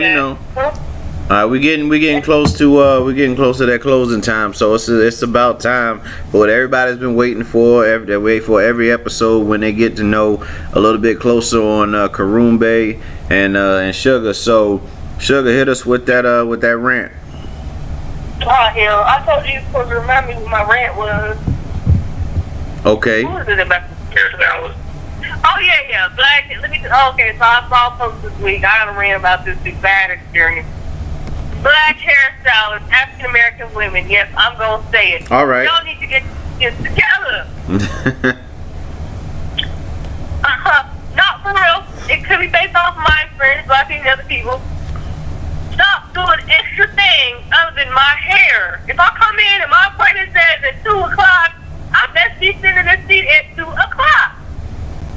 we're getting close to that closing time. So it's about time for what everybody's been waiting for. They wait for every episode when they get to know a little bit closer on Karumbe and Sugar. So Sugar, hit us with that rant. Oh hell! I told you supposed to remind me what my rant was. Okay. What was it about? Hairstylist. Oh yeah. Black. Okay, so I saw a post this week. I got a rant about this bad experience. Black hairstylists, African American women. Yes, I'm gonna say it. All right. Y'all need to get this together. Not for real. It could be based off my experience, but I think other people. Stop doing extra things other than my hair. If I come in and my appointment says at 2 o'clock, I best be sitting in the seat at 2 o'clock.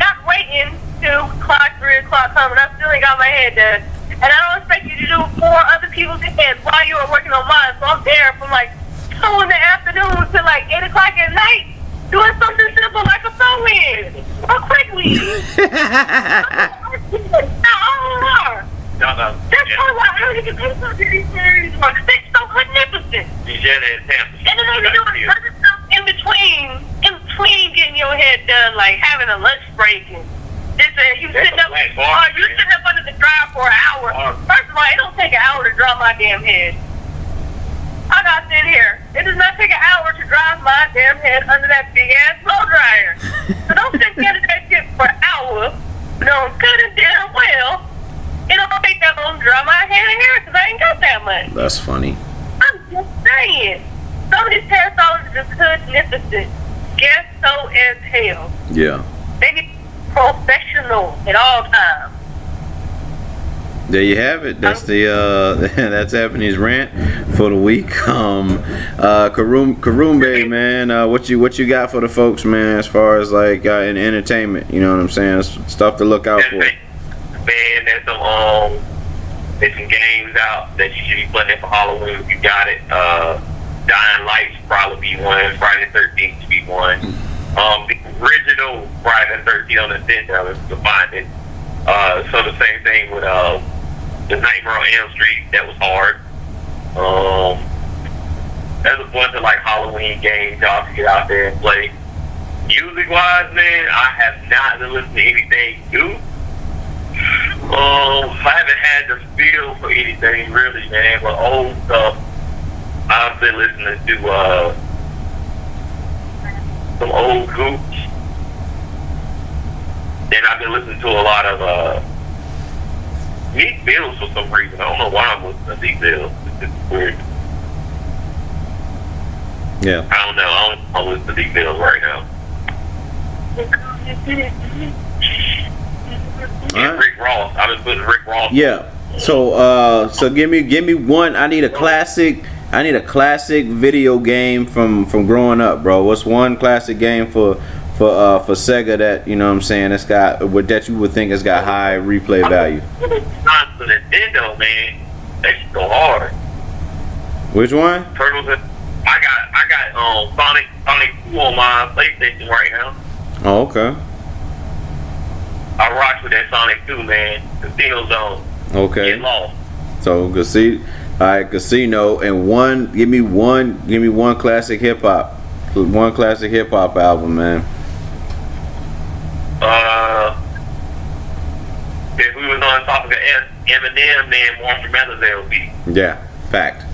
Not waiting 2 o'clock, 3 o'clock coming. I still ain't got my hair done. And I don't expect you to do 4 other people's heads while you are working on mine. So I'm there from 2 in the afternoon to 8 o'clock at night doing something simple like a sew-in. Or quickly. That's why I really can do something these days. They're so magnificent. And then they be doing other stuff in between getting your head done, like having a lunch break and you sitting up under the dryer for an hour. First of all, it don't take an hour to dry my damn head. I gotta sit here. It does not take an hour to dry my damn head under that big ass blow dryer. So don't sit there at that shit for an hour. No, good and damn well. It don't take that long to dry my head and hair because I ain't got that much. That's funny. I'm just saying. Some of these hairstylists are just magnificent. Guess so as hell. Yeah. They be professional at all times. There you have it. That's that's Ebony's rant for the week. Karumbe, man, what you got for the folks, man, as far as in entertainment, you know what I'm saying? Stuff to look out for. Man, there's some games out that you should be playing for Halloween if you got it. Dying Light should probably be one. Friday the 13th should be one. The original Friday the 13th on the Nintendo to find it. So the same thing with the Nightmare on Elm Street. That was hard. There's a bunch of Halloween games y'all can get out there and play. Music wise, man, I have not been listening to anything new. I haven't had the feel for anything really, man, but old stuff. I've been listening to some old Gooch. Then I've been listening to a lot of Meek Mills for some reason. I don't know why I'm listening to Meek Mills. It's just weird. Yeah. I don't know. I'm listening to Meek Mills right now. Right. Rick Ross. I've been putting Rick Ross. Yeah. So give me one. I need a classic video game from growing up, bro. What's one classic game for Sega that, you know what I'm saying, that's got that you would think has got high replay value? Not for Nintendo, man. That should go hard. Which one? Turtles. I got Sonic 2 on my PlayStation right now. Oh, okay. I rock with that Sonic 2, man. Casino Zone. Okay. Get lost. So Casino, and give me one classic hip hop album, man. If we was on topic of Eminem, man, Marshall Mathers LB. Yeah, fact.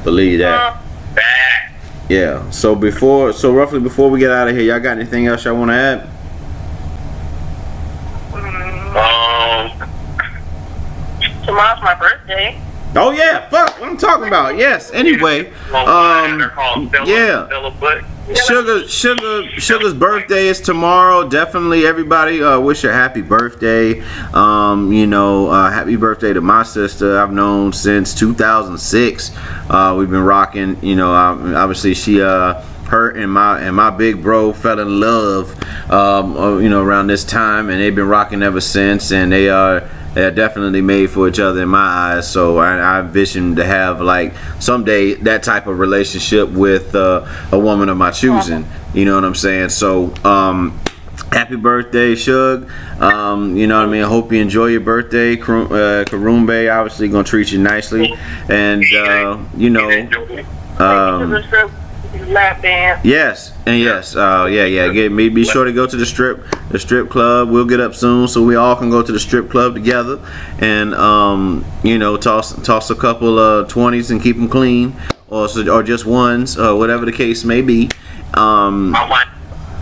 Believe that. Back. Yeah. So roughly before we get out of here, y'all got anything else y'all want to add? Tomorrow's my birthday. Oh yeah, fuck what I'm talking about. Yes. Anyway, yeah. Sugar's birthday is tomorrow. Definitely, everybody, wish her happy birthday. Happy birthday to my sister. I've known since 2006. We've been rocking. Obviously she her and my big bro fell in love. Around this time, and they've been rocking ever since. And they're definitely made for each other in my eyes. So I envision to have like someday that type of relationship with a woman of my choosing. You know what I'm saying? So happy birthday, Suge. You know what I mean? I hope you enjoy your birthday. Karumbe obviously gonna treat you nicely, and Lap dance. Yes, and yes, be sure to go to the strip club. We'll get up soon, so we all can go to the strip club together, and toss a couple of 20s and keep them clean, or just ones, whatever the case may be. My wife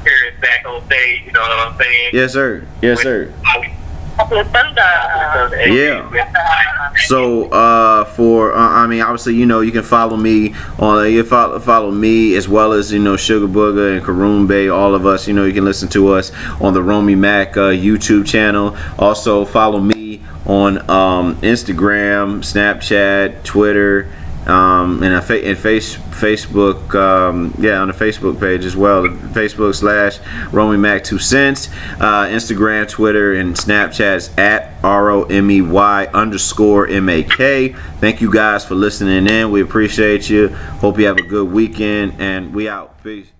is back on stage. You know what I'm saying? Yes, sir. Yes, sir. Yeah. So obviously you can follow me on follow me as well as Sugar Booger and Karumbe, all of us. You can listen to us on the Romy Mac YouTube channel. Also follow me on Instagram, Snapchat, Twitter, and Facebook, on the Facebook page as well. Facebook /RomyMac2cents, Instagram, Twitter, and Snapchat is at ROMEY_MAK. Thank you guys for listening in. We appreciate you. Hope you have a good weekend, and we out. Peace.